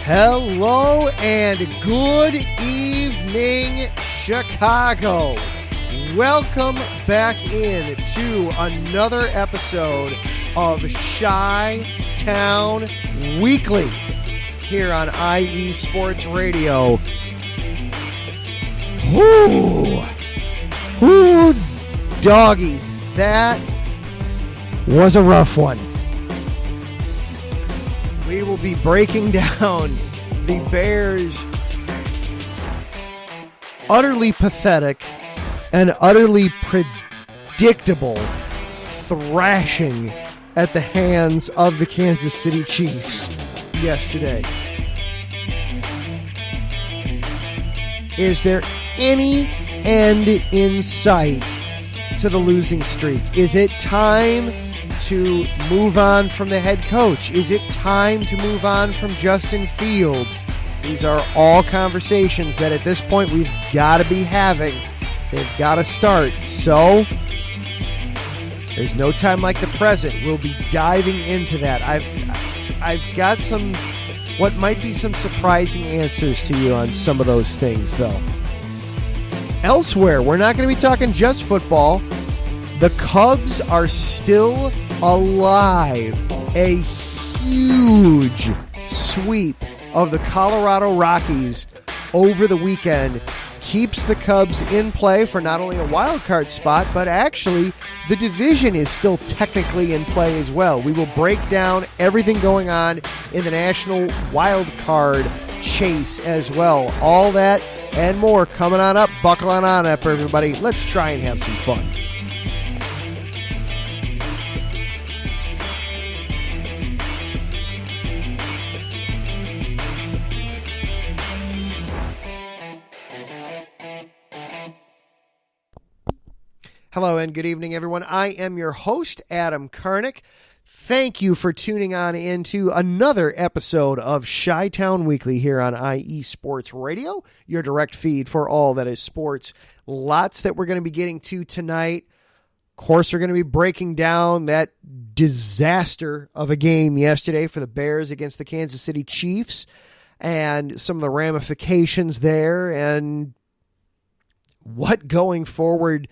Hello and good evening, Chicago. Welcome back in to another episode of Chi-Town Weekly here on IE Sports Radio. Whoo, doggies, that was a rough one. We will be breaking down the Bears' utterly pathetic and utterly predictable thrashing at the hands of the Kansas City Chiefs yesterday. Is there any end in sight to the losing streak? Is it time to move on from the head coach? Is it time to move on from Justin Fields? These are all conversations that at this point we've got to be having. They've got to start. So there's no time like the present. We'll be diving into that. I've got some, what might be some surprising answers to you on some of those things, though. Elsewhere, we're not going to be talking just football. The Cubs are still alive. A huge sweep of the Colorado Rockies over the weekend keeps the Cubs in play for not only a wild card spot, but actually the division is still technically in play as well. We will break down everything going on in the national wild card chase as well. All that and more coming on up. Buckle on up, everybody. Let's try and have some fun. Hello and good evening, everyone. I am your host, Adam Karnick. Thank you for tuning on into another episode of Chi-Town Weekly here on IE Sports Radio, your direct feed for all that is sports. Lots that we're going to be getting to tonight. Of course, we're going to be breaking down that disaster of a game yesterday for the Bears against the Kansas City Chiefs and some of the ramifications there and what going forward,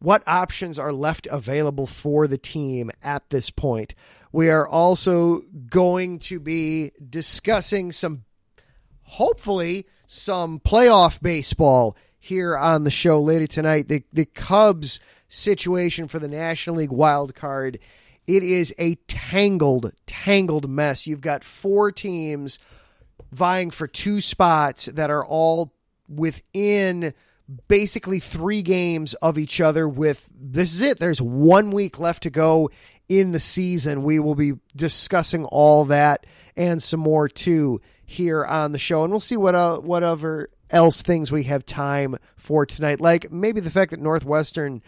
what options are left available for the team at this point. We are also going to be discussing hopefully some playoff baseball here on the show later tonight. The Cubs situation for the National League wild card, it is a tangled mess. You've got four teams vying for two spots that are all within basically 3 games of each other. This is it. There's 1 week left to go in the season. We will be discussing all that and some more too here on the show. And we'll see whatever else things we have time for tonight. Like maybe the fact that Northwestern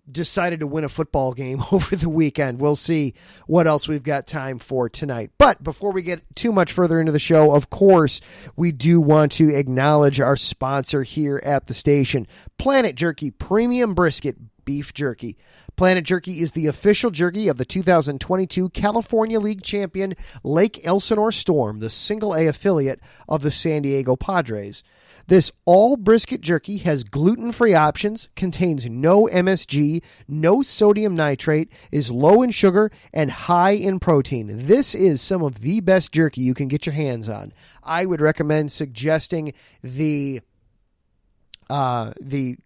decided to win a football game over the weekend. We'll see what else we've got time for tonight. But before we get too much further into the show, of course, we do want to acknowledge our sponsor here at the station, Planet Jerky Premium Brisket Beef Jerky. Planet Jerky is the official jerky of the 2022 California League champion Lake Elsinore Storm, the single-A affiliate of the San Diego Padres. This all brisket jerky has gluten-free options, contains no MSG, no sodium nitrate, is low in sugar, and high in protein. This is some of the best jerky you can get your hands on. I would recommend suggesting the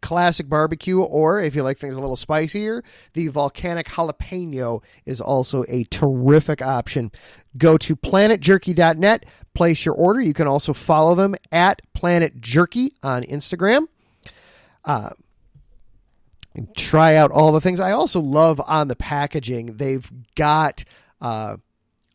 classic barbecue, or if you like things a little spicier, the volcanic jalapeno is also a terrific option. Go to planetjerky.net, place your order. You can also follow them at Planet Jerky on Instagram. Try out all the things. I also love on the packaging, they've got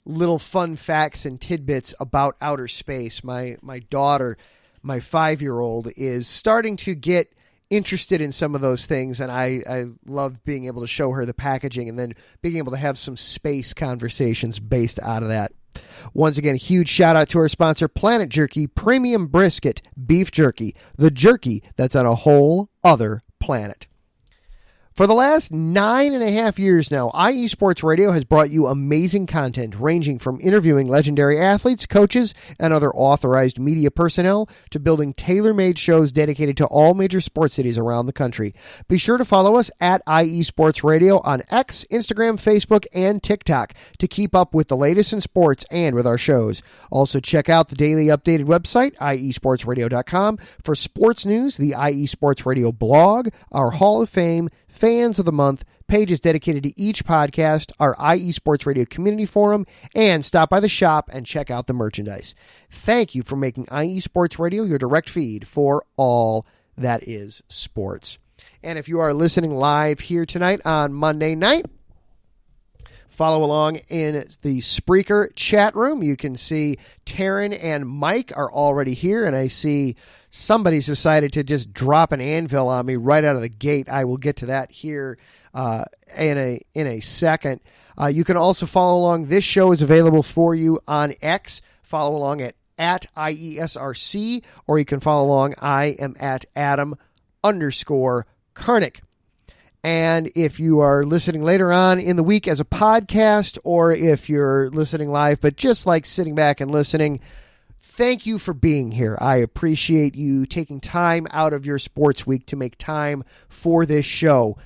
little fun facts and tidbits about outer space. My daughter, my 5-year-old, is starting to get interested in some of those things, and I love being able to show her the packaging and then being able to have some space conversations based out of that. Once again, huge shout out to our sponsor, Planet Jerky Premium Brisket Beef Jerky, the jerky that's on a whole other planet. For the last 9.5 years now, IE Sports Radio has brought you amazing content ranging from interviewing legendary athletes, coaches, and other authorized media personnel to building tailor-made shows dedicated to all major sports cities around the country. Be sure to follow us at IE Sports Radio on X, Instagram, Facebook, and TikTok to keep up with the latest in sports and with our shows. Also, check out the daily updated website, iesportsradio.com, for sports news, the IE Sports Radio blog, our Hall of Fame, Fans of the Month, pages dedicated to each podcast, our IE Sports Radio community forum, and stop by the shop and check out the merchandise. Thank you for making IE Sports Radio your direct feed for all that is sports. And if you are listening live here tonight on Monday night, follow along in the Spreaker chat room. You can see Taryn and Mike are already here, and I see somebody's decided to just drop an anvil on me right out of the gate. I will get to that here in a second. You can also follow along. This show is available for you on X. Follow along at IESRC, or you can follow along. I am at Adam_Karnick. And if you are listening later on in the week as a podcast, or if you're listening live but just like sitting back and listening, thank you for being here. I appreciate you taking time out of your sports week to make time for this show.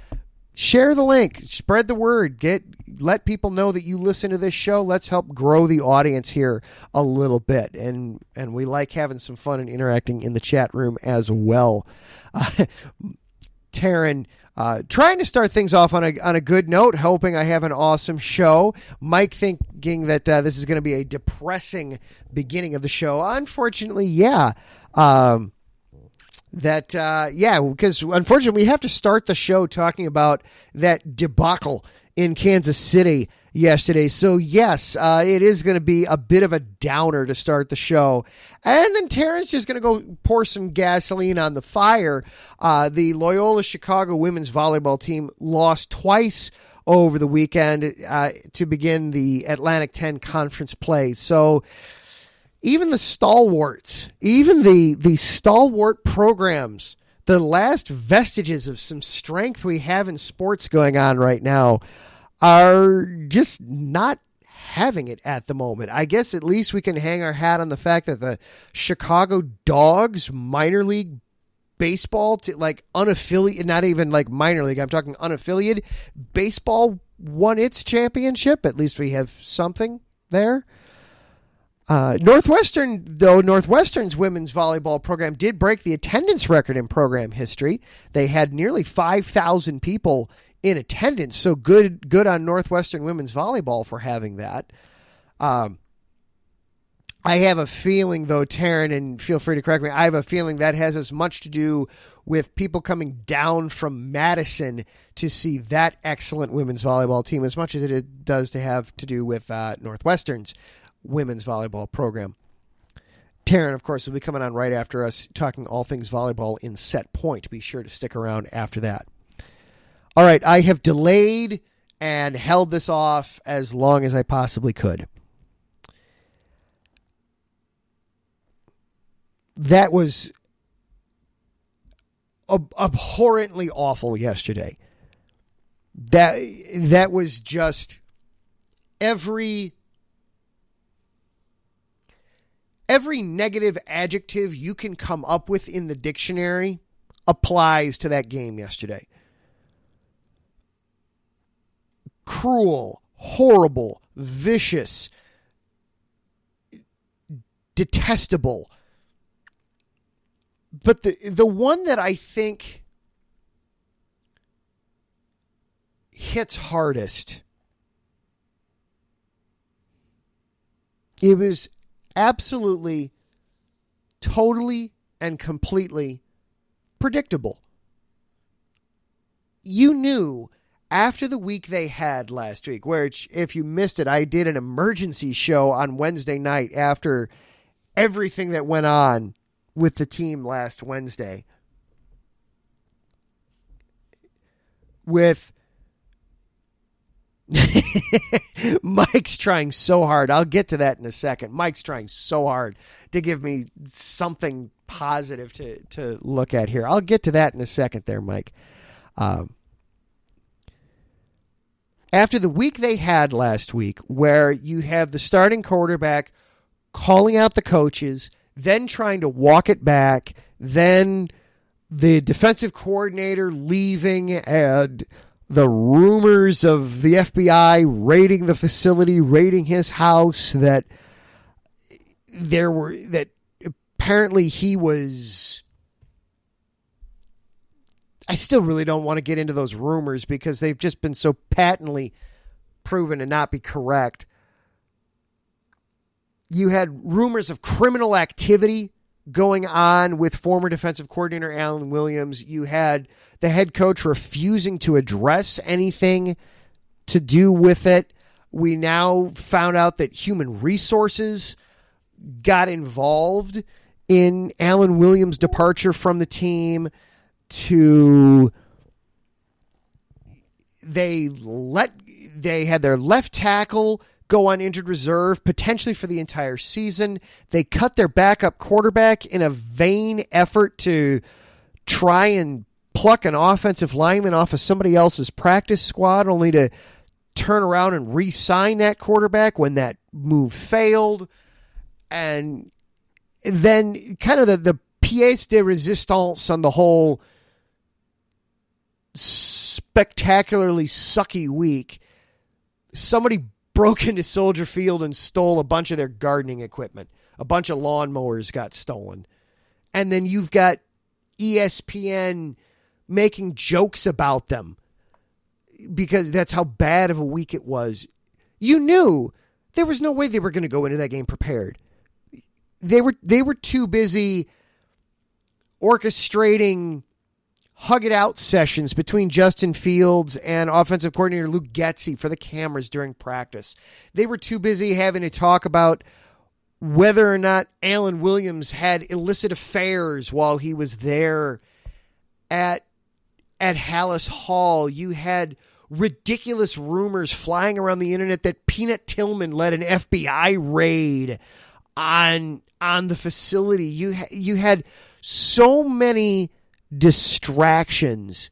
Share the link, spread the word, let people know that you listen to this show. Let's help grow the audience here a little bit. And we like having some fun and interacting in the chat room as well. Taryn, trying to start things off on a good note, hoping I have an awesome show. Mike thinking that this is going to be a depressing beginning of the show. Unfortunately, yeah. Because unfortunately we have to start the show talking about that debacle in Kansas City yesterday. So yes, it is going to be a bit of a downer to start the show. And then Terrence's just going to go pour some gasoline on the fire. The Loyola Chicago women's volleyball team lost twice over the weekend to begin the Atlantic 10 conference play. So even the stalwarts, even the stalwart programs, the last vestiges of some strength we have in sports going on right now, are just not having it at the moment. I guess at least we can hang our hat on the fact that the Chicago Dogs minor league baseball, unaffiliated, not even like minor league, I'm talking unaffiliated baseball, won its championship. At least we have something there. Northwestern's women's volleyball program did break the attendance record in program history. They had nearly 5,000 people in attendance. So good on Northwestern women's volleyball for having that. I have a feeling, though, Taryn, and feel free to correct me, I have a feeling that has as much to do with people coming down from Madison to see that excellent women's volleyball team as much as it does to have to do with Northwestern's women's volleyball program. Taryn, of course, will be coming on right after us talking all things volleyball in Set Point. Be sure to stick around after that. All right, I have delayed and held this off as long as I possibly could. That was abhorrently awful yesterday. That was just every negative adjective you can come up with in the dictionary applies to that game yesterday. Cruel, horrible, vicious, detestable. But the one that I think hits hardest, it was absolutely, totally, and completely predictable. You knew after the week they had last week, which, if you missed it, I did an emergency show on Wednesday night after everything that went on with the team last Wednesday. With Mike's trying so hard. I'll get to that in a second. Mike's trying so hard to give me something positive to look at here. I'll get to that in a second there, Mike. after the week they had last week, where you have the starting quarterback calling out the coaches, then trying to walk it back, then the defensive coordinator leaving, and the rumors of the FBI raiding the facility, raiding his house, that apparently he was... I still really don't want to get into those rumors because they've just been so patently proven to not be correct. You had rumors of criminal activity going on with former defensive coordinator Alan Williams. You had the head coach refusing to address anything to do with it. We now found out that human resources got involved in Alan Williams' departure from the team. They had their left tackle go on injured reserve, potentially for the entire season. They cut their backup quarterback in a vain effort to try and pluck an offensive lineman off of somebody else's practice squad, only to turn around and re-sign that quarterback when that move failed. And then kind of the pièce de résistance on the whole spectacularly sucky week, somebody broke into Soldier Field and stole a bunch of their gardening equipment. A bunch of lawnmowers got stolen. And then you've got ESPN making jokes about them because that's how bad of a week it was. You knew there was no way they were going to go into that game prepared. They were too busy orchestrating hug it out sessions between Justin Fields and offensive coordinator Luke Getsy for the cameras during practice. They were too busy having to talk about whether or not Alan Williams had illicit affairs while he was there at Hallis Hall. You had ridiculous rumors flying around the internet that Peanut Tillman led an FBI raid on the facility. You had so many distractions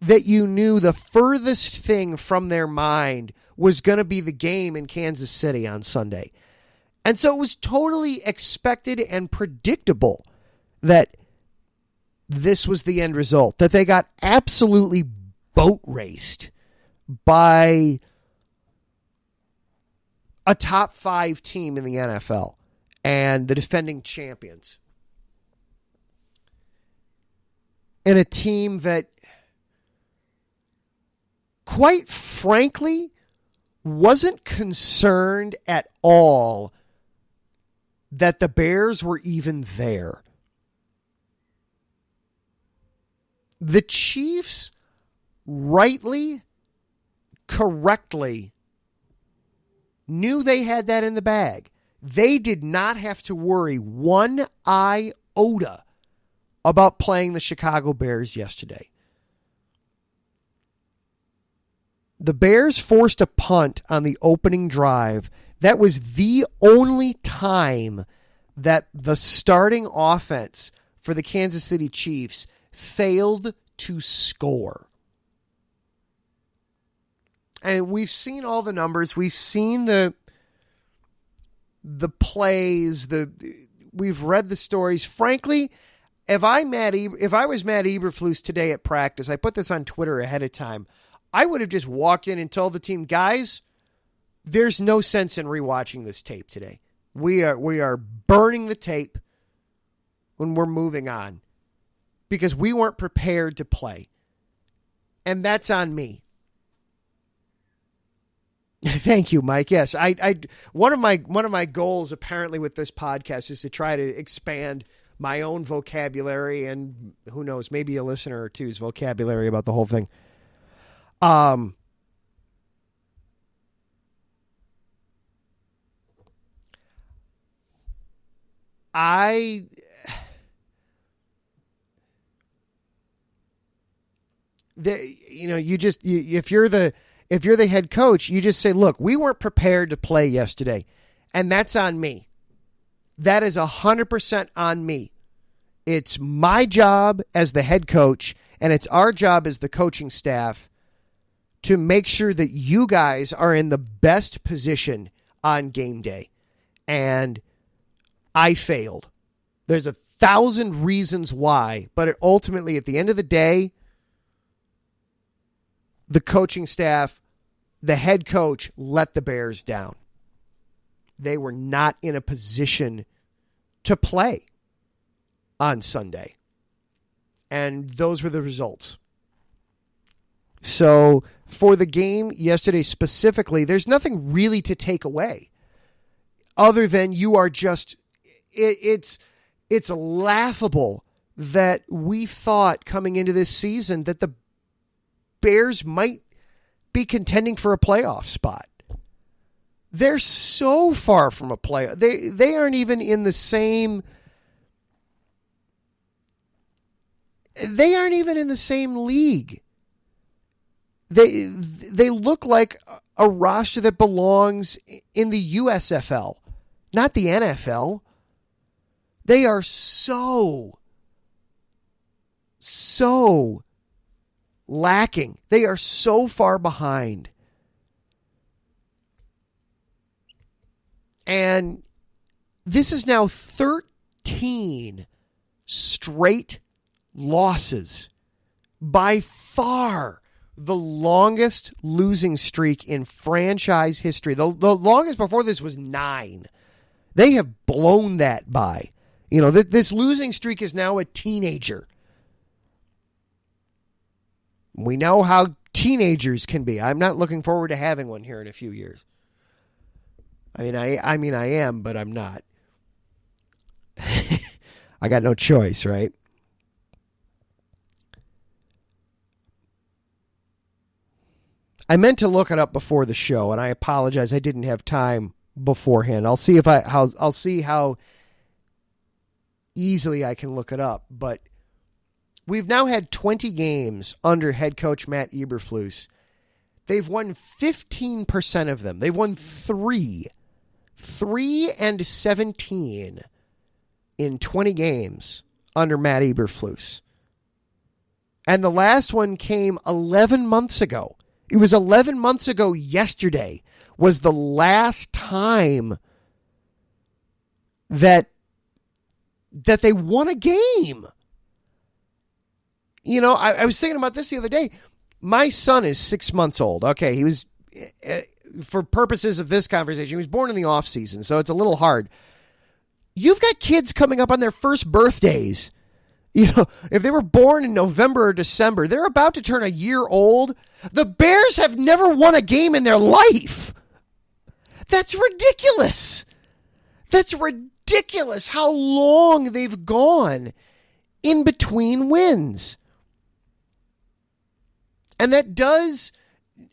that you knew the furthest thing from their mind was going to be the game in Kansas City on Sunday. And so it was totally expected and predictable that this was the end result, that they got absolutely boat raced by a top 5 team in the NFL and the defending champions. And a team that, quite frankly, wasn't concerned at all that the Bears were even there. The Chiefs rightly, correctly knew they had that in the bag. They did not have to worry one iota about playing the Chicago Bears yesterday. The Bears forced a punt on the opening drive. That was the only time that the starting offense for the Kansas City Chiefs failed to score. And we've seen all the numbers. We've seen the plays. We've read the stories. Frankly, if I was Matt Eberflus today at practice, I put this on Twitter ahead of time, I would have just walked in and told the team, guys, there's no sense in rewatching this tape today. We are burning the tape when we're moving on because we weren't prepared to play. And that's on me. Thank you, Mike. Yes, I one of my goals apparently with this podcast is to try to expand my own vocabulary and who knows, maybe a listener or two's vocabulary about the whole thing. If you're the head coach, you just say, look, we weren't prepared to play yesterday, and that's on me. That is 100% on me. It's my job as the head coach, and it's our job as the coaching staff to make sure that you guys are in the best position on game day. And I failed. There's 1,000 reasons why, but ultimately at the end of the day, the coaching staff, the head coach let the Bears down. They were not in a position to play on Sunday. And those were the results. So for the game yesterday specifically, there's nothing really to take away other than you are just, it's laughable that we thought coming into this season that the Bears might be contending for a playoff spot. They're so far from a playoff. They aren't even in the same. They aren't even in the same league. They look like a roster that belongs in the USFL, not the NFL. They are so lacking. They are so far behind. And this is now 13 straight losses. By far the longest losing streak in franchise history. The longest before this was 9. They have blown that by. You know, this losing streak is now a teenager. We know how teenagers can be. I'm not looking forward to having one here in a few years. I mean, I am, but I'm not. I got no choice, right? I meant to look it up before the show, and I apologize. I didn't have time beforehand. I'll see how easily I can look it up. But we've now had 20 games under head coach Matt Eberflus. They've won 15% of them. They've won 3 and 17 in 20 games under Matt Eberflus. And the last one came 11 months ago. It was 11 months ago yesterday was the last time that they won a game. You know, I was thinking about this the other day. My son is 6 months old. Okay, he was, for purposes of this conversation, he was born in the off season, so it's a little hard. You've got kids coming up on their first birthdays. You know, if they were born in November or December, they're about to turn a year old. The Bears have never won a game in their life. That's ridiculous. That's ridiculous how long they've gone in between wins. And that does,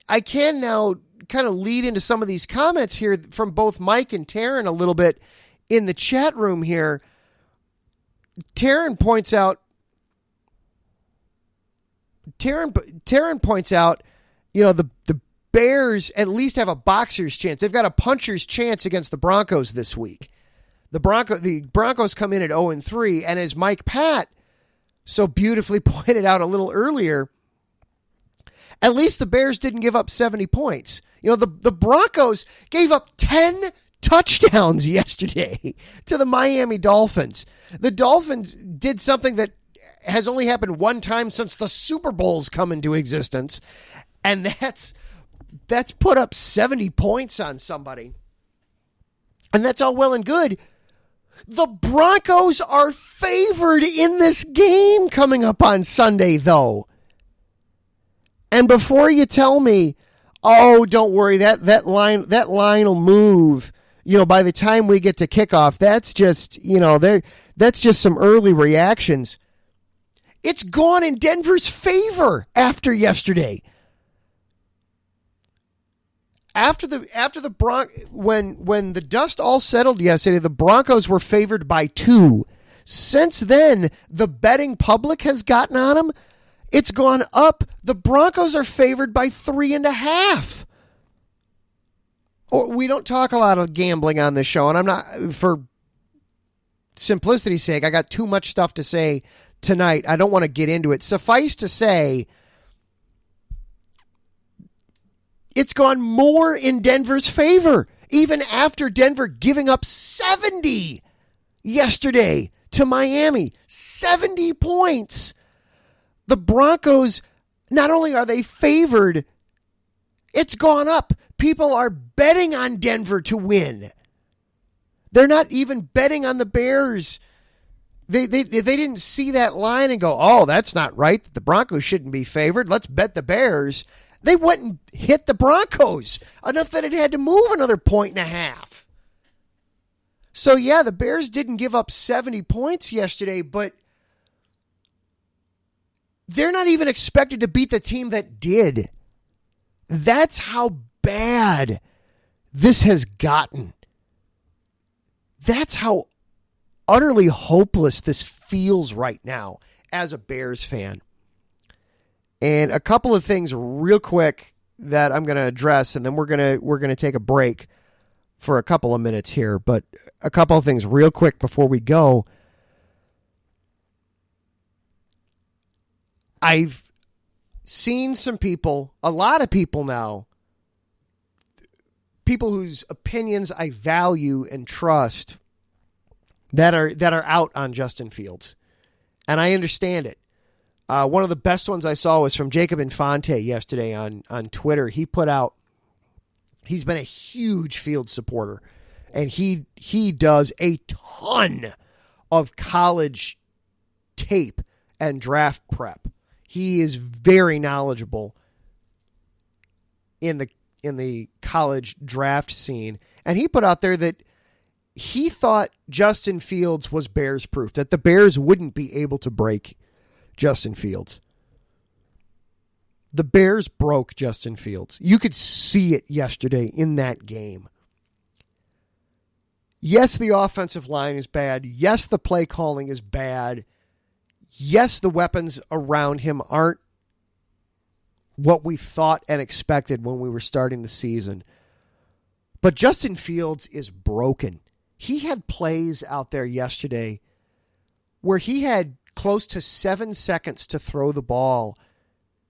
I can now kind of lead into some of these comments here from both Mike and Taryn a little bit in the chat room here. Taryn points out, you know, the Bears at least have a boxer's chance. They've got a puncher's chance against the Broncos this week. The Broncos come in at 0-3, and as Mike Pat so beautifully pointed out a little earlier, at least the Bears didn't give up 70 points. You know, the Broncos gave up 10 touchdowns yesterday to the Miami Dolphins. The Dolphins did something that has only happened one time since the Super Bowl's come into existence, and that's put up 70 points on somebody. And that's all well and good. The Broncos are favored in this game coming up on Sunday, though. And before you tell me, oh, don't worry, that line will move, you know, by the time we get to kickoff, that's just, you know, that's just some early reactions. It's gone in Denver's favor after yesterday. When the dust all settled yesterday, the Broncos were favored by 2. Since then, the betting public has gotten on them. It's gone up. The Broncos are favored by 3.5. We don't talk a lot of gambling on this show, and I'm not, for simplicity's sake, I got too much stuff to say tonight. I don't want to get into it. Suffice to say, It's gone more in Denver's favor, even after Denver giving up 70 yesterday to Miami. 70 points. The Broncos, not only are they favored, it's gone up. People are betting on Denver to win. They're not even betting on the Bears. They didn't see that line and go, oh, that's not right. The Broncos shouldn't be favored. Let's bet the Bears. They went and hit the Broncos enough that it had to move another 1.5. So, yeah, the Bears didn't give up 70 points yesterday, but they're not even expected to beat the team that did. That's how bad this has gotten. That's how utterly hopeless this feels right now as a Bears fan. And a couple of things real quick that I'm going to address, and then we're going to take a break for a couple of minutes here. But a couple of things real quick before we go. I've seen some people, a lot of people now, people whose opinions I value and trust, that are out on Justin Fields. And I understand it. One of the best ones I saw was from Jacob Infante yesterday on Twitter. He put out, he's been a huge Fields supporter, and he does a ton of college tape and draft prep. He is very knowledgeable in the college draft scene. And he put out there that he thought Justin Fields was Bears proof, that the Bears wouldn't be able to break Justin Fields. The Bears broke Justin Fields. You could see it yesterday in that game. Yes, the offensive line is bad. Yes, the play calling is bad. Yes, the weapons around him aren't what we thought and expected when we were starting the season. But Justin Fields is broken. He had plays out there yesterday where he had close to 7 seconds to throw the ball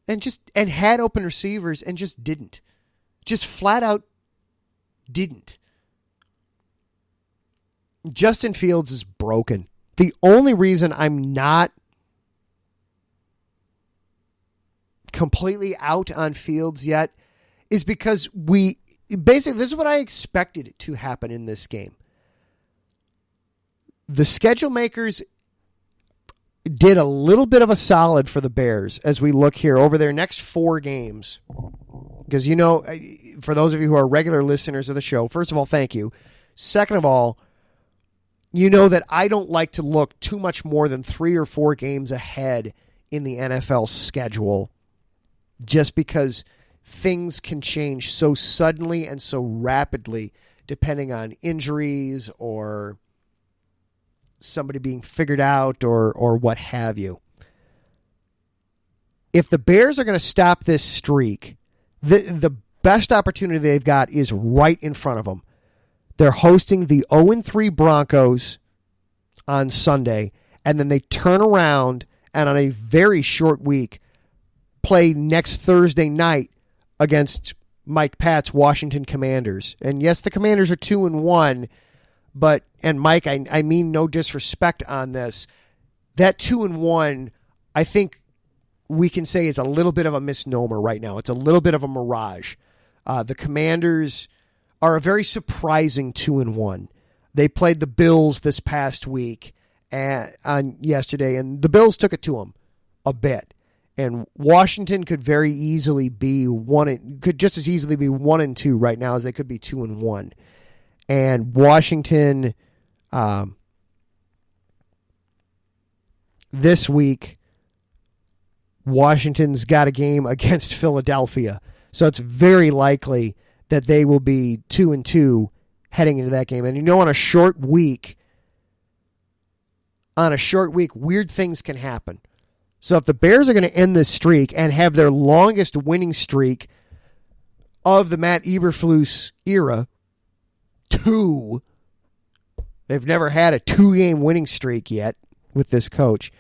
and had open receivers and just didn't. Just flat out didn't. Justin Fields is broken. The only reason I'm not completely out on Fields yet is because this is what I expected to happen in this game. The schedule makers did a little bit of a solid for the Bears as we look here over their next 4 games. Because, for those of you who are regular listeners of the show, first of all, thank you. Second of all, you know that I don't like to look too much more than 3 or 4 games ahead in the NFL schedule, just because things can change so suddenly and so rapidly depending on injuries or somebody being figured out or what have you. If the Bears are going to stop this streak, the best opportunity they've got is right in front of them. They're hosting the 0-3 Broncos on Sunday, and then they turn around and on a very short week play next Thursday night against Mike Pat's Washington Commanders. And yes, the Commanders are 2-1, and Mike, I mean no disrespect on this, that 2-1, I think we can say is a little bit of a misnomer right now. It's a little bit of a mirage. The Commanders are a very surprising 2-1. They played the Bills this past week on yesterday, and the Bills took it to them a bit. And Washington could very easily be just as easily be 1-2 right now as they could be 2-1. And Washington this week, Washington's got a game against Philadelphia. So it's very likely that they will be 2-2 heading into that game. And on a short week, weird things can happen. So if the Bears are going to end this streak and have their longest winning streak of the Matt Eberflus era, 2, they've never had a 2-game winning streak yet with this coach.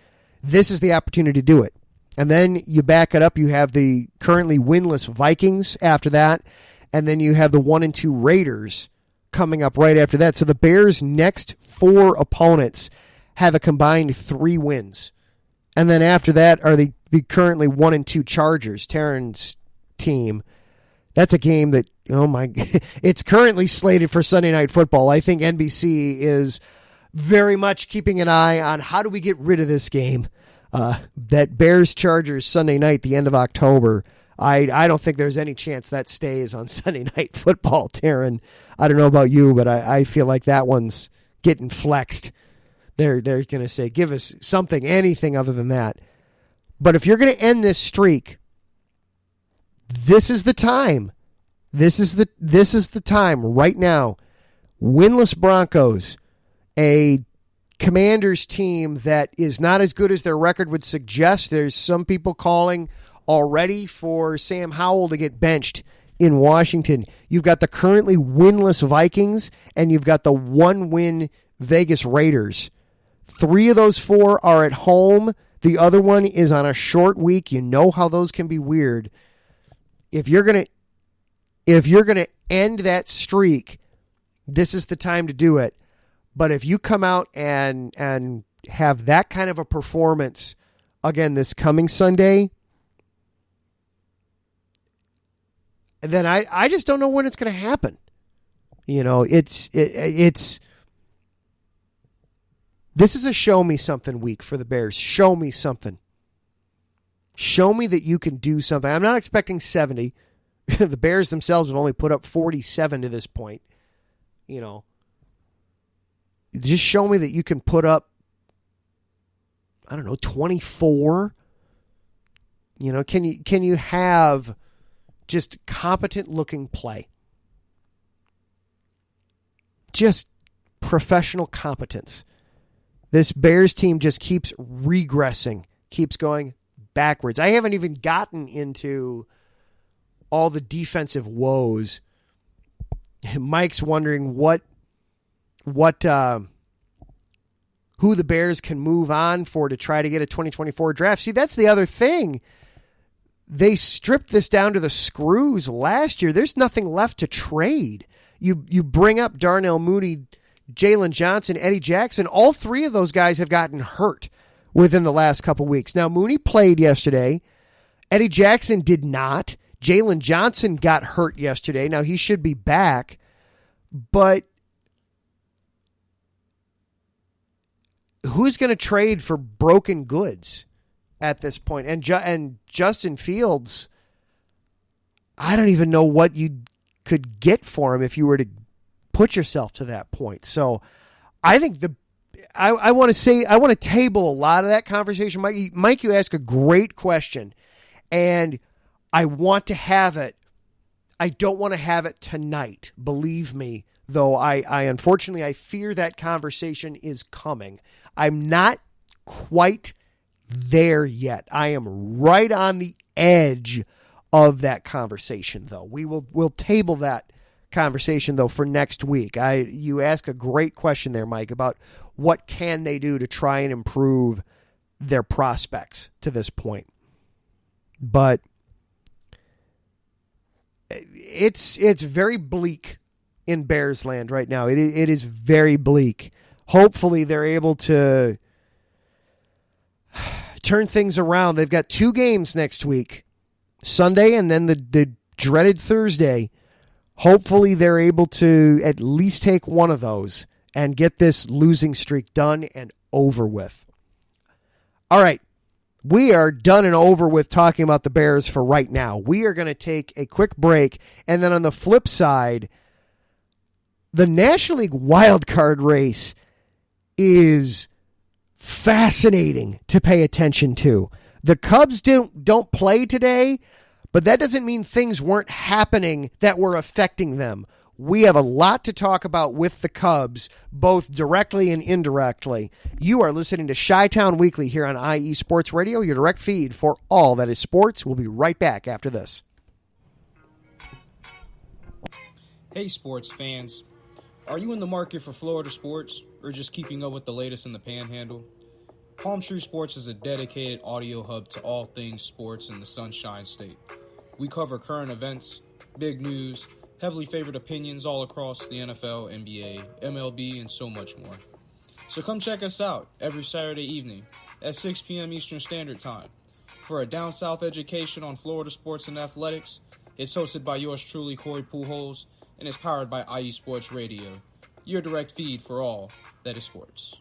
This is the opportunity to do it. And then you back it up. You have the currently winless Vikings after that. And then you have the 1-2 Raiders coming up right after that. So the Bears' next 4 opponents have a combined 3 wins. And then after that are the currently 1-2 Chargers, Taryn's team. That's a game that, oh my, it's currently slated for Sunday Night Football. I think NBC is very much keeping an eye on how do we get rid of this game. That Bears-Chargers Sunday night, the end of October. I don't think there's any chance that stays on Sunday Night Football, Taryn. I don't know about you, but I feel like that one's getting flexed. They're going to say, give us something, anything other than that. But if you're going to end this streak, this is the time. This is the time right now. Winless Broncos, a Commanders team that is not as good as their record would suggest. There's some people calling already for Sam Howell to get benched in Washington. You've got the currently winless Vikings, and you've got the 1-win Vegas Raiders. 3 of those 4 are at home. The other one is on a short week. You know how those can be weird. If you're gonna end that streak, this is the time to do it. But if you come out and have that kind of a performance again this coming Sunday, then I just don't know when it's going to happen. You know, it's this is a show me something week for the Bears. Show me something. Show me that you can do something. I'm not expecting 70. The Bears themselves have only put up 47 to this point. You know, just show me that you can put up, I don't know, 24. You know, can you have just competent looking play? Just professional competence. This Bears team just keeps regressing, keeps going backwards. I haven't even gotten into all the defensive woes. Mike's wondering who the Bears can move on for to try to get a 2024 draft. See, that's the other thing. They stripped this down to the screws last year. There's nothing left to trade. You bring up Darnell Mooney, Jalen Johnson, Eddie Jackson. All 3 of those guys have gotten hurt within the last couple weeks. Now, Mooney played yesterday. Eddie Jackson did not. Jalen Johnson got hurt yesterday. Now, he should be back. But who's going to trade for broken goods at this point? And Justin Fields, I don't even know what you could get for him if you were to put yourself to that point. So I think I want to table a lot of that conversation. Mike, you ask a great question, and I want to have it. I don't want to have it tonight, believe me, though I unfortunately, I fear that conversation is coming. I'm not quite there yet. I am right on the edge of that conversation, though. We'll table that conversation, though, for next week. You ask a great question there, Mike, about what can they do to try and improve their prospects to this point. But it's very bleak in Bears land right now. It is very bleak. Hopefully they're able to turn things around. They've got 2 games next week, Sunday and then the dreaded Thursday. Hopefully they're able to at least take one of those and get this losing streak done and over with. All right. We are done and over with talking about the Bears for right now. We are going to take a quick break, and then on the flip side, the National League wildcard race is fascinating to pay attention to. The Cubs don't play today, but that doesn't mean things weren't happening that were affecting them. We have a lot to talk about with the Cubs, both directly and indirectly. You are listening to Chi-Town Weekly here on IE Sports Radio, your direct feed for all that is sports. We'll be right back after this. Hey, sports fans. Are you in the market for Florida sports or just keeping up with the latest in the Panhandle? Palm Tree Sports is a dedicated audio hub to all things sports in the Sunshine State. We cover current events, big news, heavily favored opinions all across the NFL, NBA, MLB, and so much more. So come check us out every Saturday evening at 6 p.m. Eastern Standard Time. For a down south education on Florida sports and athletics, it's hosted by yours truly, Corey Pujols, and is powered by IE Sports Radio, your direct feed for all that is sports.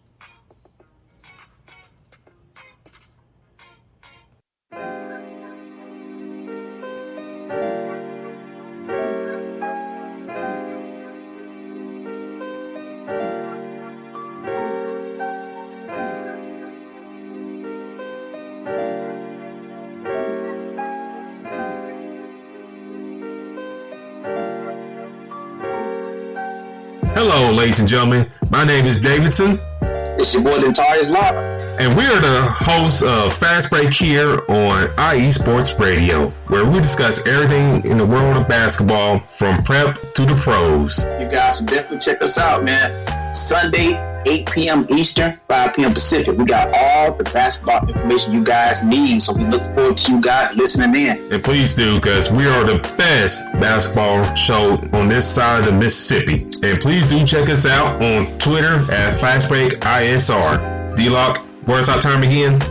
Hello, ladies and gentlemen. My name is Davidson. It's your boy, Dentarius Lava. And we are the hosts of Fast Break here on IE Sports Radio, where we discuss everything in the world of basketball from prep to the pros. You guys should definitely check us out, man. Sunday, 8 p.m. Eastern, 5 p.m. Pacific. We got all the basketball information you guys need, so we look forward to you guys listening in. And please do, because we are the best basketball show on this side of the Mississippi. And please do check us out on Twitter at FastBreakISR. D-Lock, where's our time again?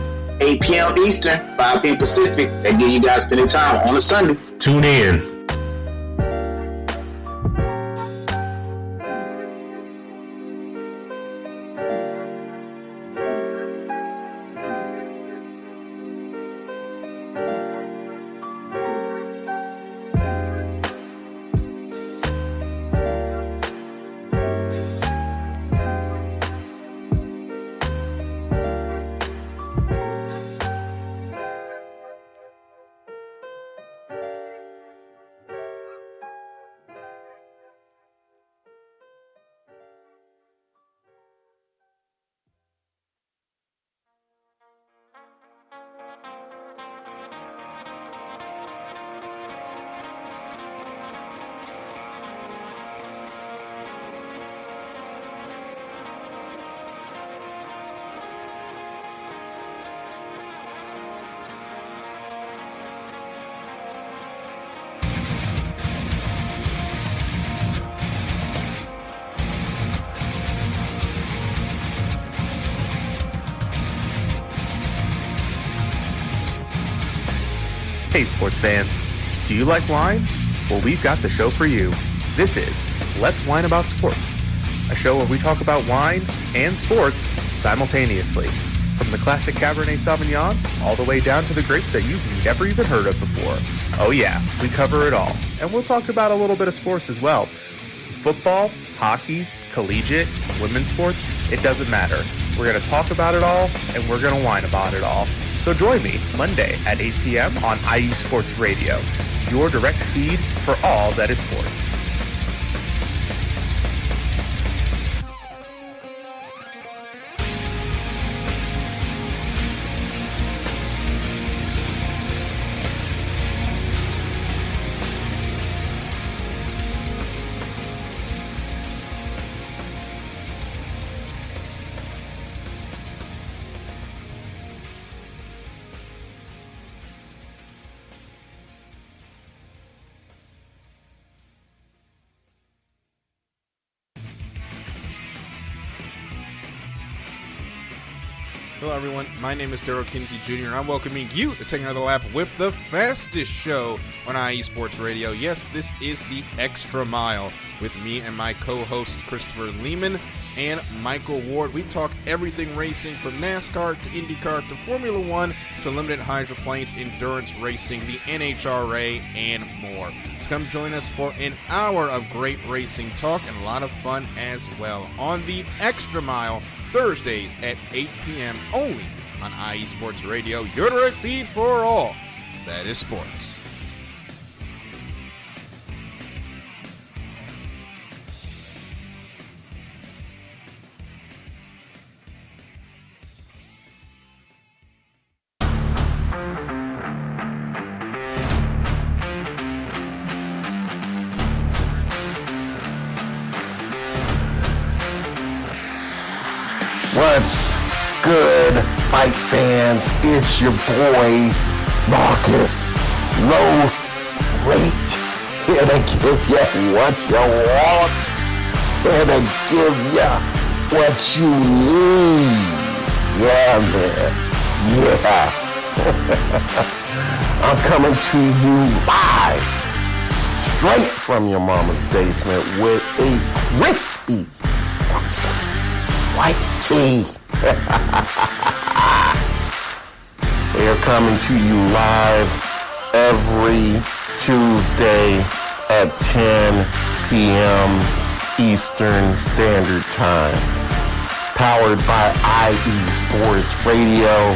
8 p.m. Eastern, 5 p.m. Pacific. That give you guys plenty of time on a Sunday. Tune in. Hey sports fans, do you like wine? Well, we've got the show for you. This is Let's Wine About Sports, a show where we talk about wine and sports simultaneously. From the classic Cabernet Sauvignon all the way down to the grapes that you've never even heard of before. Oh yeah, we cover it all. And we'll talk about a little bit of sports as well. Football, hockey, collegiate, women's sports, it doesn't matter. We're going to talk about it all, and we're going to whine about it all. So join me Monday at 8 p.m. on IU Sports Radio, your direct feed for all that is sports. Hello, everyone. My name is Daryl Kinsey Jr., and I'm welcoming you to take another lap with the fastest show on IE Sports Radio. Yes, this is the Extra Mile with me and my co-hosts Christopher Lehman and Michael Ward. We talk everything racing from NASCAR to IndyCar to Formula One to limited hydroplanes, endurance racing, the NHRA, and more. So come join us for an hour of great racing talk and a lot of fun as well on the Extra Mile, Thursdays at 8 p.m. only on IE Sports Radio, your direct feed for all that is sports. What's good, fight fans? It's your boy, Marcus Rose Great, here to give you what you want, here to give you what you need. Yeah, man. Yeah. I'm coming to you live, straight from your mama's basement with a crispy white tea. We are coming to you live every Tuesday at 10 p.m. Eastern Standard Time. Powered by IE Sports Radio,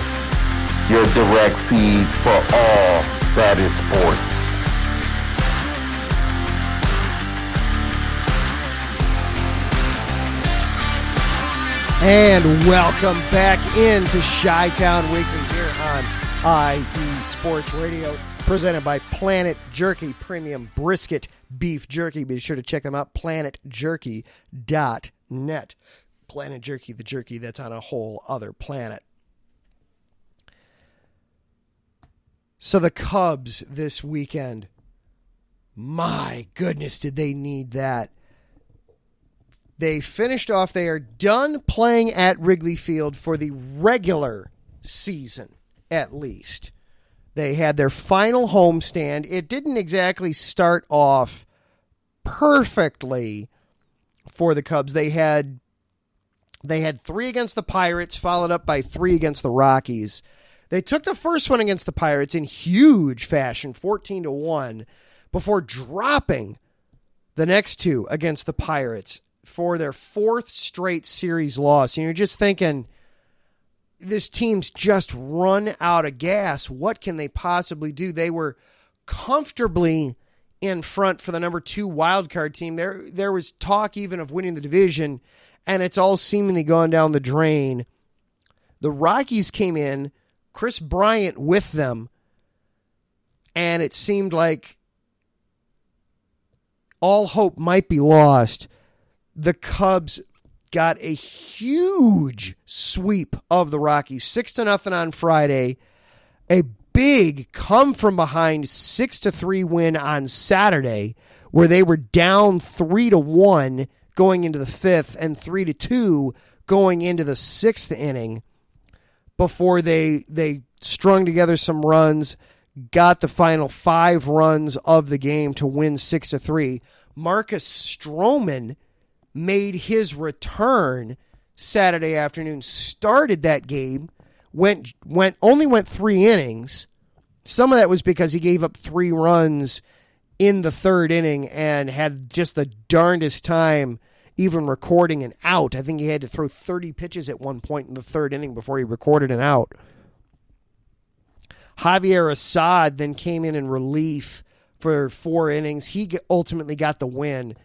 your direct feed for all that is sports. And welcome back into Chi-Town Weekly here on IE Sports Radio, presented by Planet Jerky Premium Brisket Beef Jerky. Be sure to check them out, planetjerky.net. Planet Jerky, the jerky that's on a whole other planet. So the Cubs this weekend, my goodness, did they need that. They finished off, they are done playing at Wrigley Field for the regular season, at least. They had their final homestand. It didn't exactly start off perfectly for the Cubs. They had 3 against the Pirates, followed up by 3 against the Rockies. They took the first one against the Pirates in huge fashion, 14-1, before dropping the next 2 against the Pirates for their 4th straight series loss. And you're just thinking, this team's just run out of gas. What can they possibly do? They were comfortably in front for the number 2 wildcard team. There was talk even of winning the division, and it's all seemingly gone down the drain. The Rockies came in, Chris Bryant with them, and it seemed like all hope might be lost. The Cubs got a huge sweep of the Rockies, 6-0 on Friday, a big come-from-behind 6-3 win on Saturday, where they were down 3-1 going into the 5th and 3-2 going into the 6th inning before they strung together some runs, got the final 5 runs of the game to win 6-3. Marcus Stroman made his return Saturday afternoon, started that game, only went 3 innings. Some of that was because he gave up 3 runs in the 3rd inning and had just the darndest time even recording an out. I think he had to throw 30 pitches at one point in the 3rd inning before he recorded an out. Javier Assad then came in relief for 4 innings. He ultimately got the win.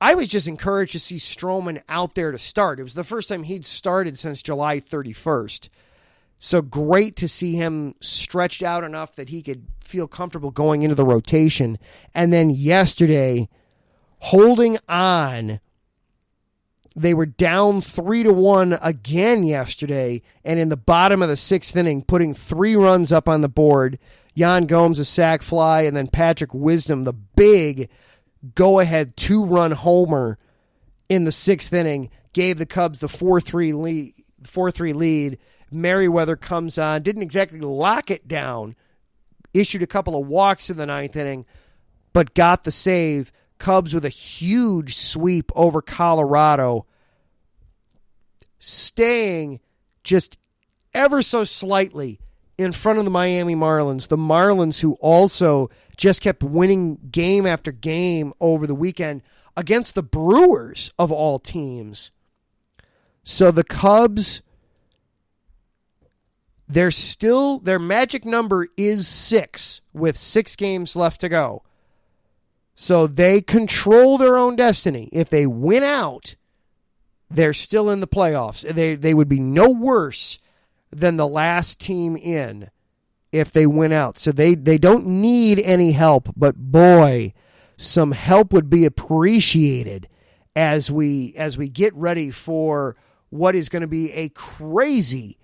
I was just encouraged to see Stroman out there to start. It was the first time he'd started since July 31st. So great to see him stretched out enough that he could feel comfortable going into the rotation. And then yesterday, holding on, they were down 3-1 again yesterday, and in the bottom of the 6th inning, putting 3 runs up on the board. Yan Gomes, a sac fly, and then Patrick Wisdom, the big go-ahead 2-run homer in the 6th inning, gave the Cubs the 4-3 lead. Merriweather comes on, didn't exactly lock it down, issued a couple of walks in the 9th inning, but got the save. Cubs with a huge sweep over Colorado, staying just ever so slightly in front of the Miami Marlins. The Marlins, who also just kept winning game after game over the weekend against the Brewers of all teams. So the Cubs, their magic number is 6 with 6 games left to go. So they control their own destiny. If they win out, they're still in the playoffs. They would be no worse than the last team in if they win out. So they don't need any help, but boy, some help would be appreciated as we get ready for what is going to be a crazy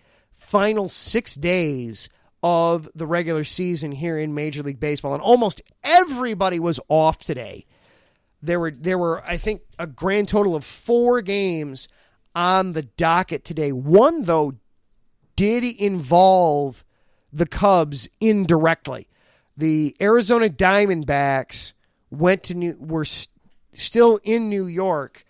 final 6 days of the regular season here in Major League Baseball, and almost everybody was off today. There were I think a grand total of 4 games on the docket today. One, though, did involve the Cubs indirectly. The Arizona Diamondbacks were still in New York.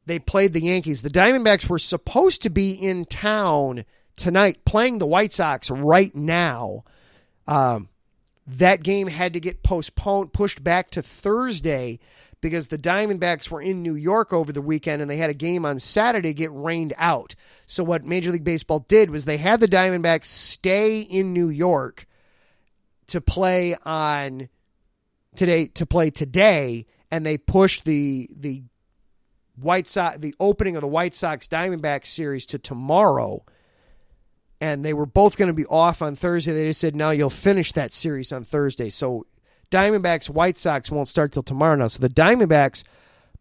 They played the Yankees. The Diamondbacks were supposed to be in town tonight playing the White Sox right now. That game had to get pushed back to Thursday because the Diamondbacks were in New York over the weekend and they had a game on Saturday get rained out. So what Major League Baseball did was they had the Diamondbacks stay in New York to play today, and they pushed the White Sox, the opening of the White Sox Diamondbacks series to tomorrow. And they were both going to be off on Thursday. They just said, no, you'll finish that series on Thursday. So Diamondbacks, White Sox won't start till tomorrow now. So the Diamondbacks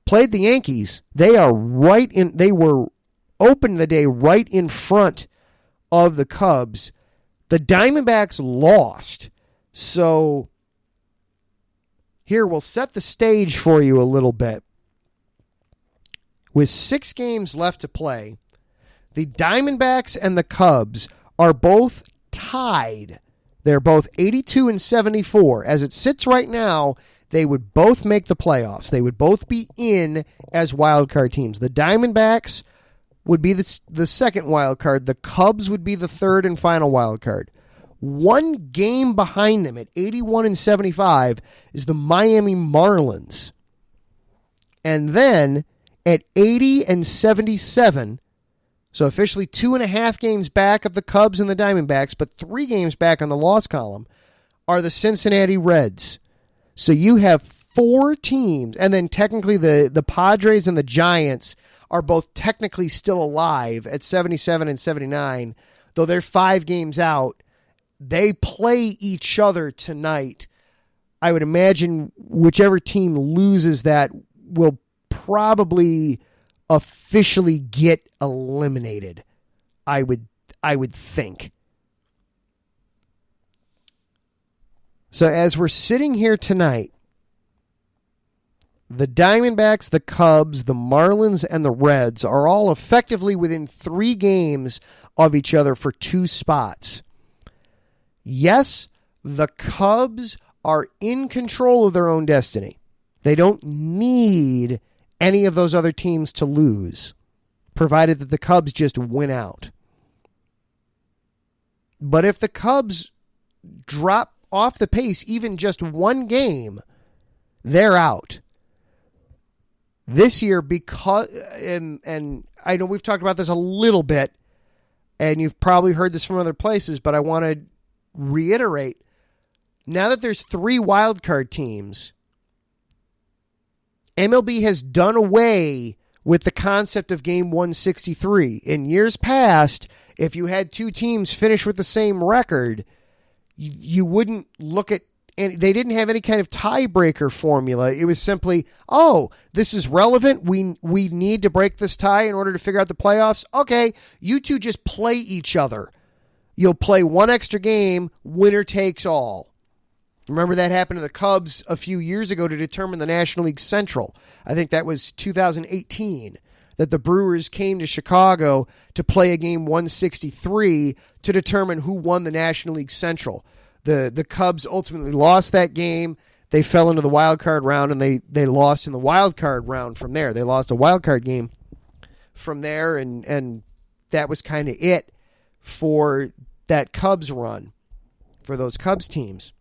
played the Yankees. They were open the day right in front of the Cubs. The Diamondbacks lost. So here, we'll set the stage for you a little bit. With 6 games left to play, the Diamondbacks and the Cubs are both tied. They're both 82 and 74. As it sits right now, they would both make the playoffs. They would both be in as wild card teams. The Diamondbacks would be the second wild card. The Cubs would be the third and final wild card. 1 game behind them at 81 and 75 is the Miami Marlins. And then at 80 and 77, so officially 2.5 games back of the Cubs and the Diamondbacks, but 3 games back on the loss column, are the Cincinnati Reds. So you have 4 teams, and then technically the Padres and the Giants are both technically still alive at 77 and 79, though they're 5 games out. They play each other tonight. I would imagine whichever team loses that will probably officially get eliminated. I would think. So as we're sitting here tonight, the Diamondbacks, the Cubs, the Marlins, and the Reds are all effectively within 3 games of each other for 2 spots. Yes, the Cubs are in control of their own destiny. They don't need any of those other teams to lose, provided that the Cubs just win out. But if the Cubs drop off the pace even just 1 game, they're out. This year, because, and I know we've talked about this a little bit, and you've probably heard this from other places, but I want to reiterate, now that there's 3 wildcard teams, MLB has done away with the concept of game 163. In years past, if you had 2 teams finish with the same record, you wouldn't look at, and they didn't have any kind of tiebreaker formula. It was simply, oh, this is relevant. We need to break this tie in order to figure out the playoffs. Okay, you 2 just play each other. You'll play 1 extra game, winner takes all. Remember that happened to the Cubs a few years ago to determine the National League Central. I think that was 2018, that the Brewers came to Chicago to play a game 163 to determine who won the National League Central. The Cubs ultimately lost that game. They fell into the wild card round, and they lost in the wild card round from there. They lost a wild card game from there, and that was kind of it for that Cubs run, for those Cubs teams.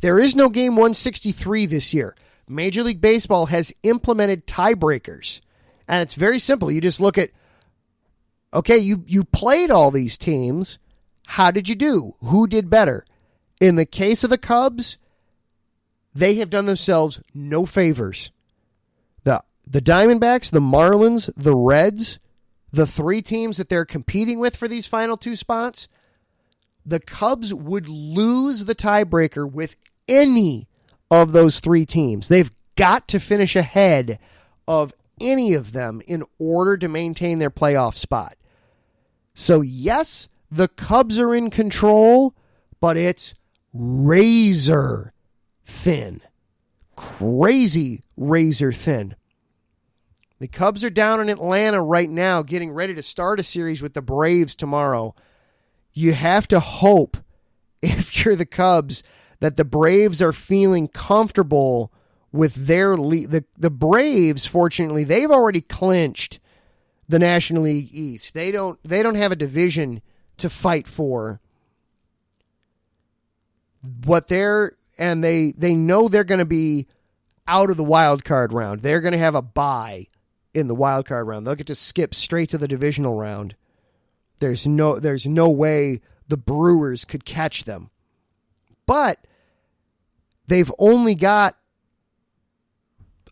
There is no game 163 this year. Major League Baseball has implemented tiebreakers, and it's very simple. You just look at, okay, you played all these teams. How did you do? Who did better? In the case of the Cubs, they have done themselves no favors. The Diamondbacks, the Marlins, the Reds, the 3 teams that they're competing with for these final 2 spots, the Cubs would lose the tiebreaker with any of those 3 teams. They've got to finish ahead of any of them in order to maintain their playoff spot. So yes, the Cubs are in control, but it's razor thin. Crazy razor thin. The Cubs are down in Atlanta right now, getting ready to start a series with the Braves tomorrow. You have to hope, if you're the Cubs, that the Braves are feeling comfortable with their lead. The Braves, fortunately, they've already clinched the National League East. They don't have a division to fight for. They know they're going to be out of the wild card round. They're going to have a bye in the wild card round. They'll get to skip straight to the divisional round. There's no way the Brewers could catch them. But they've only got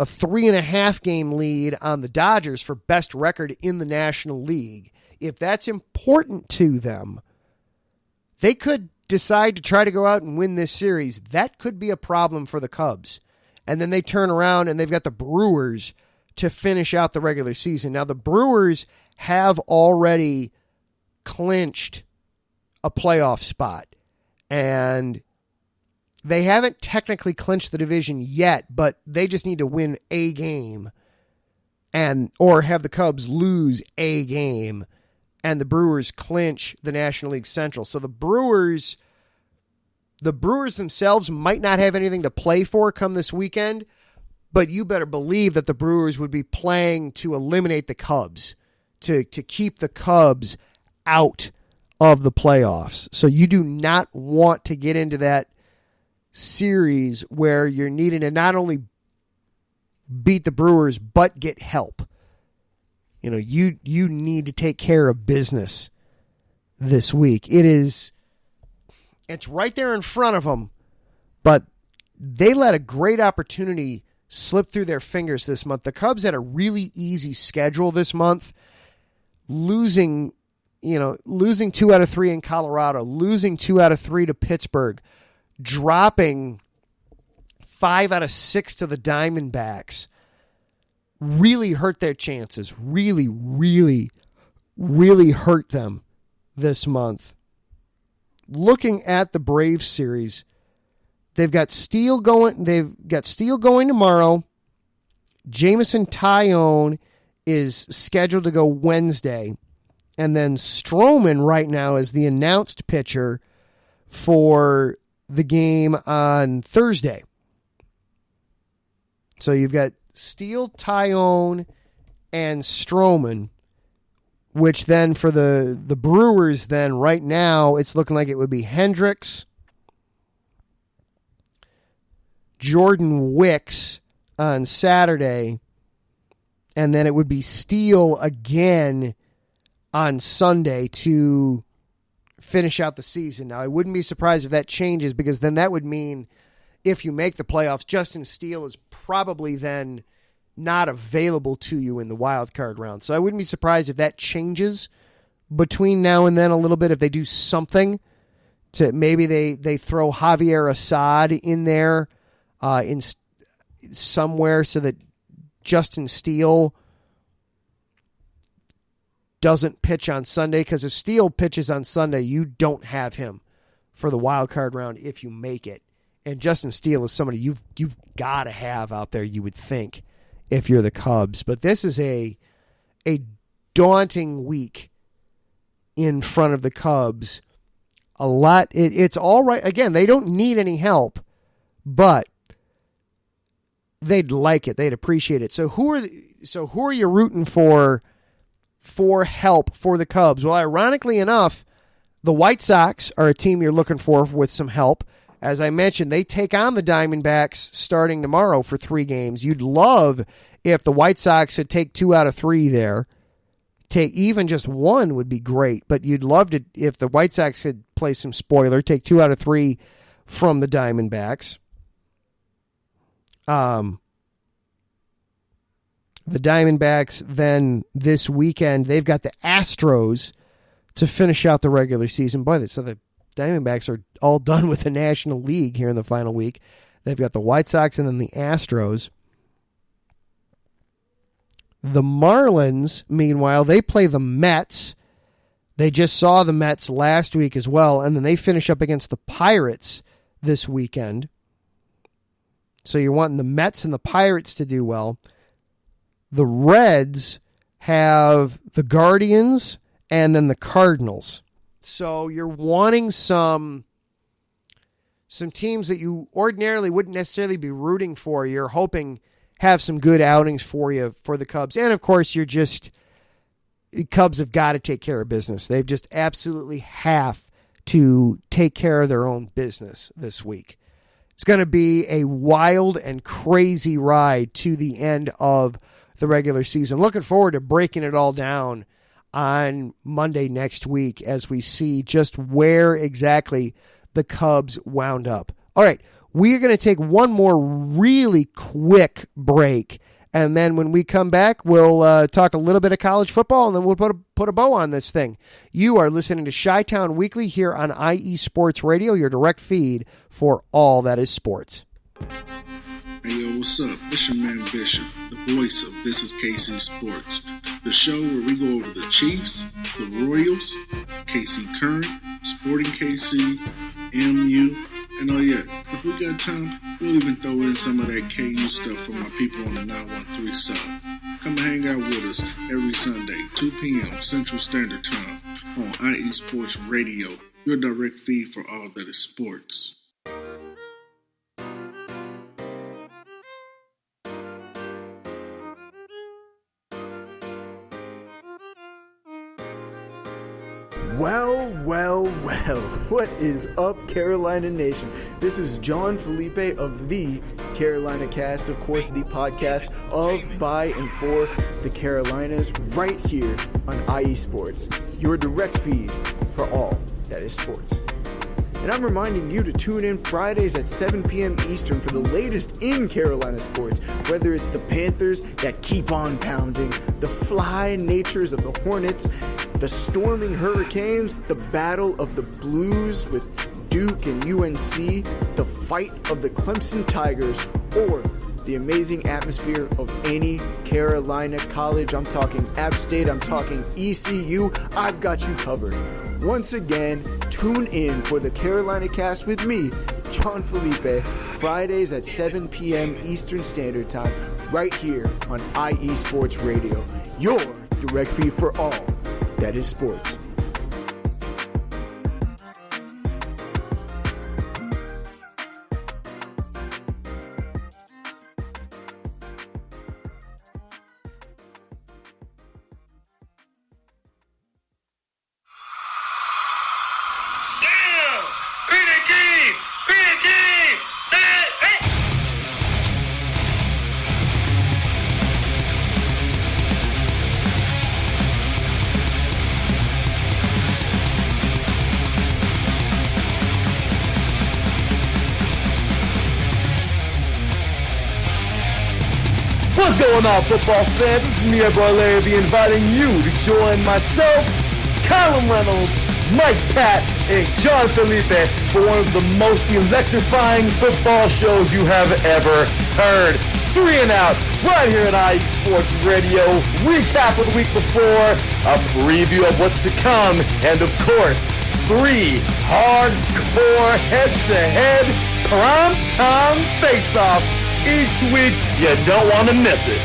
a 3.5 game lead on the Dodgers for best record in the National League. If that's important to them, they could decide to try to go out and win this series. That could be a problem for the Cubs. And then they turn around and they've got the Brewers to finish out the regular season. Now, the Brewers have already clinched a playoff spot. And they haven't technically clinched the division yet, but they just need to win a game or have the Cubs lose a game, and the Brewers clinch the National League Central. So the Brewers themselves might not have anything to play for come this weekend, but you better believe that the Brewers would be playing to eliminate the Cubs, to keep the Cubs out of the playoffs. So you do not want to get into that series where you're needing to not only beat the Brewers but get help. You know, you need to take care of business this week. It's right there in front of them, but they let a great opportunity slip through their fingers this month. The Cubs had a really easy schedule this month, losing 2 out of 3 in Colorado, losing 2 out of 3 to Pittsburgh, dropping 5 out of 6 to the Diamondbacks. Really hurt their chances. Really, really, really hurt them this month. Looking at the Braves series, they've got Steele going tomorrow. Jameson Taillon is scheduled to go Wednesday. And then Stroman right now is the announced pitcher for the game on Thursday. So you've got Steele, Taillon, and Stroman, which then for the Brewers then right now it's looking like it would be Hendricks, Jordan Wicks on Saturday, and then it would be Steele again on Sunday to finish out the season. Now, I wouldn't be surprised if that changes, because then that would mean if you make the playoffs, Justin Steele is probably then not available to you in the wild card round. So I wouldn't be surprised if that changes between now and then a little bit, if they do something to maybe they throw Javier Assad in there in somewhere so that Justin Steele doesn't pitch on Sunday, because if Steele pitches on Sunday, you don't have him for the wild card round if you make it. And Justin Steele is somebody you've got to have out there, you would think, if you're the Cubs. But this is a daunting week in front of the Cubs. It's all right. Again, they don't need any help, but they'd like it. They'd appreciate it. So who are you rooting for help for the Cubs? Well, ironically enough, the White Sox are a team you're looking for with some help. As I mentioned, they take on the Diamondbacks starting tomorrow for 3 games. You'd love if the White Sox could take 2 out of 3 there. Take even just 1 would be great, but you'd love to if the White Sox could play some spoiler, take 2 out of 3 from the Diamondbacks. The Diamondbacks then this weekend, they've got the Astros to finish out the regular season. Boy, so the Diamondbacks are all done with the National League here in the final week. They've got the White Sox and then the Astros. The Marlins, meanwhile, they play the Mets. They just saw the Mets last week as well, and then they finish up against the Pirates this weekend. So you're wanting the Mets and the Pirates to do well. The Reds have the Guardians and then the Cardinals. So you're wanting some teams that you ordinarily wouldn't necessarily be rooting for. You're hoping have some good outings for you for the Cubs. And, of course, Cubs have got to take care of business. They've just absolutely have to take care of their own business this week. It's going to be a wild and crazy ride to the end of the regular season. Looking forward to breaking it all down on Monday next week as we see just where exactly the Cubs wound up. All right, we're going to take one more really quick break. And then when we come back, we'll talk a little bit of college football, and then we'll put a bow on this thing. You are listening to Chi-Town Weekly here on IE Sports Radio, your direct feed for all that is sports. Hey, yo, what's up? It's your man Bishop, the voice of This Is KC Sports, the show where we go over the Chiefs, the Royals, KC Current, Sporting KC, MU, and oh yeah, if we got time, we'll even throw in some of that KU stuff from my people on the 913 side. Come and hang out with us every Sunday, 2 p.m. Central Standard Time on IE Sports Radio, your direct feed for all that is sports. Well, what is up, Carolina Nation? This is John Felipe of the Carolina Cast, of course, the podcast of, by, and for the Carolinas, right here on IE Sports, your direct feed for all that is sports. And I'm reminding you to tune in Fridays at 7 p.m. Eastern for the latest in Carolina sports, whether it's the Panthers that keep on pounding, the fly natures of the Hornets, the storming Hurricanes, the battle of the Blues with Duke and UNC, the fight of the Clemson Tigers, or the amazing atmosphere of any Carolina college. I'm talking App State, I'm talking ECU. I've got you covered. Once again, tune in for the Carolina Cast with me, John Felipe, Fridays at 7 p.m. Eastern Standard Time, right here on IE Sports Radio, your direct feed for all that is sports. What's going on, football fans? This is me, your boy Larry B, inviting you to join myself, Colin Reynolds, Mike Pat, and John Felipe for one of the most electrifying football shows you have ever heard. 3 and Out, right here at IE Sports Radio. Recap of the week before, a preview of what's to come, and of course, 3 hardcore head-to-head prime-time face-offs each week. You don't want to miss it.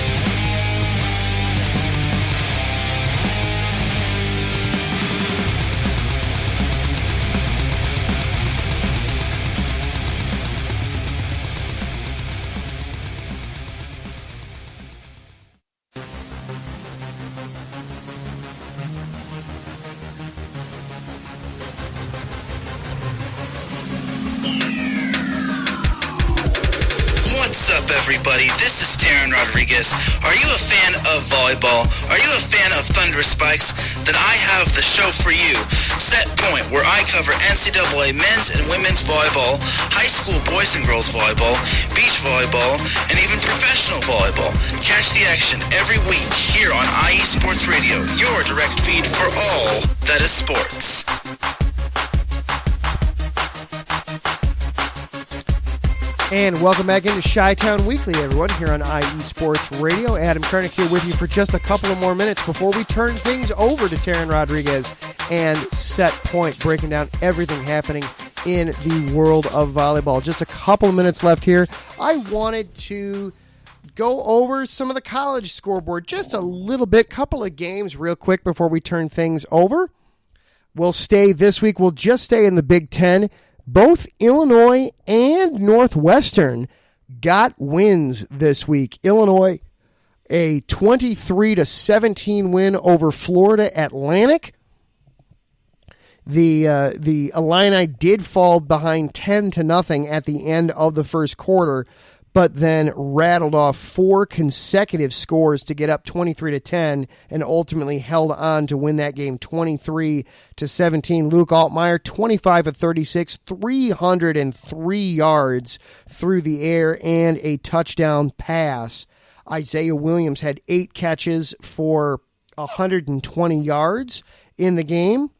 Everybody, this is Taryn Rodriguez. Are you a fan of volleyball? Are you a fan of Thunderous Spikes? Then I have the show for you, Set Point, where I cover NCAA men's and women's volleyball, high school boys and girls volleyball, beach volleyball, and even professional volleyball. Catch the action every week here on IE Sports Radio, your direct feed for all that is sports. And welcome back into Chi-Town Weekly, everyone, here on IE Sports Radio. Adam Kernick here with you for just a couple of more minutes before we turn things over to Taryn Rodriguez and Set Point, breaking down everything happening in the world of volleyball. Just a couple of minutes left here. I wanted to go over some of the college scoreboard just a little bit, couple of games real quick before we turn things over. We'll stay in the Big Ten. Both Illinois and Northwestern got wins this week. Illinois, a 23-17 win over Florida Atlantic. The Illini did fall behind 10-0 at the end of the first quarter, but then rattled off 4 consecutive scores to get up 23-10 and ultimately held on to win that game 23-17. Luke Altmaier, 25-36, 303 yards through the air and a touchdown pass. Isaiah Williams had 8 catches for 120 yards in the game.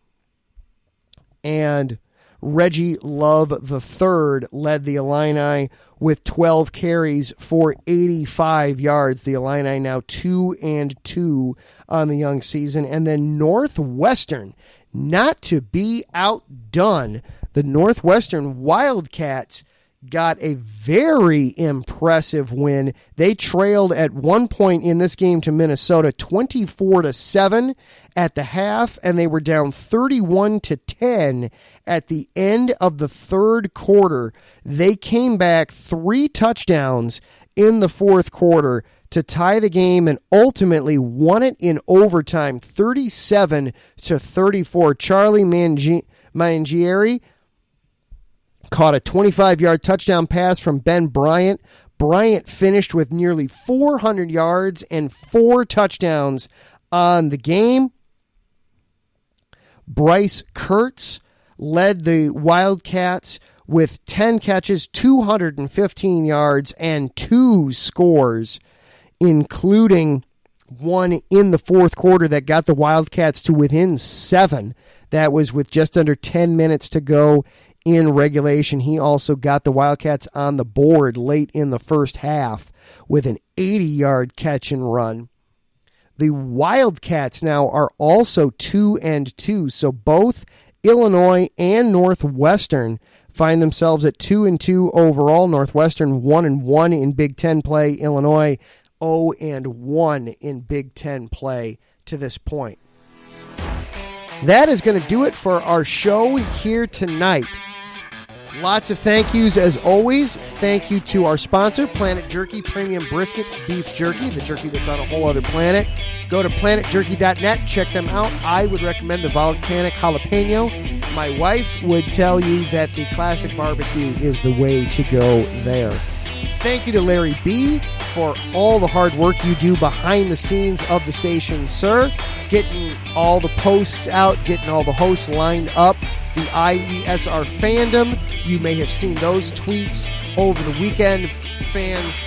And Reggie Love III led the Illini with 12 carries for 85 yards. The Illini now 2-2 on the young season. And then Northwestern, not to be outdone, the Northwestern Wildcats got a very impressive win. They trailed at one point in this game to Minnesota 24-7 at the half, and they were down 31-10 at the end of the third quarter. They came back 3 touchdowns in the fourth quarter to tie the game and ultimately won it in overtime 37-34. Charlie Mangieri caught a 25-yard touchdown pass from Ben Bryant. Bryant finished with nearly 400 yards and 4 touchdowns on the game. Bryce Kurtz led the Wildcats with 10 catches, 215 yards, and 2 scores, including one in the fourth quarter that got the Wildcats to within 7. That was with just under 10 minutes to go in regulation. He also got the Wildcats on the board late in the first half with an 80-yard catch and run. The Wildcats now are also 2-2, so both Illinois and Northwestern find themselves at 2-2 overall. Northwestern 1-1 in Big Ten play. Illinois 0-1 in Big Ten play to this point. That is going to do it for our show here tonight. Lots of thank yous as always. Thank you to our sponsor, Planet Jerky Premium Brisket Beef Jerky, the jerky that's on a whole other planet. Go to planetjerky.net, check them out. I would recommend the volcanic jalapeno. My wife would tell you that the classic barbecue is the way to go there. Thank you to Larry B. for all the hard work you do behind the scenes of the station, sir. Getting all the posts out, getting all the hosts lined up. The IESR fandom, you may have seen those tweets over the weekend. Fans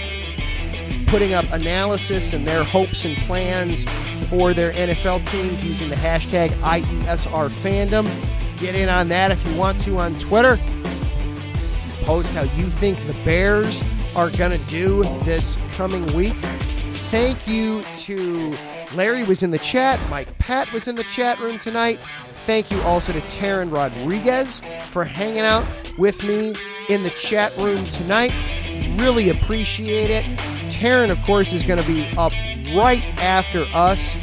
putting up analysis and their hopes and plans for their NFL teams using the hashtag IESR fandom. Get in on that if you want to on Twitter. Post how you think the Bears are going to do this coming week. Thank you to Larry was in the chat. Mike Pat was in the chat room tonight. Thank you also to Taryn Rodriguez for hanging out with me in the chat room tonight. Really appreciate it. Taryn, of course, is going to be up right after us,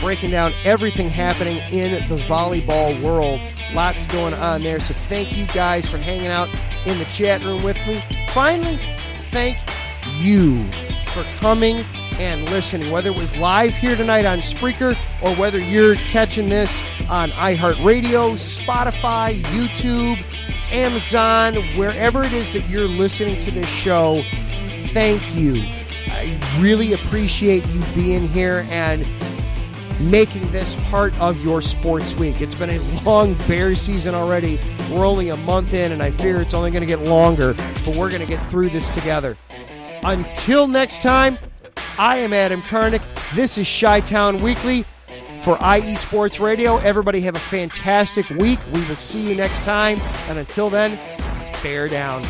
breaking down everything happening in the volleyball world. Lots going on there, so thank you guys for hanging out in the chat room with me. Finally, thank you for coming and listening, whether it was live here tonight on Spreaker or whether you're catching this on iHeartRadio, Spotify, YouTube, Amazon, wherever it is that you're listening to this show. Thank you. I really appreciate you being here and making this part of your sports week. It's been a long Bears season already. We're only a month in, and I fear it's only going to get longer, but we're going to get through this together. Until next time, I am Adam Karnick. This is Chi-Town Weekly for IE Sports Radio. Everybody have a fantastic week. We will see you next time. And until then, bear down.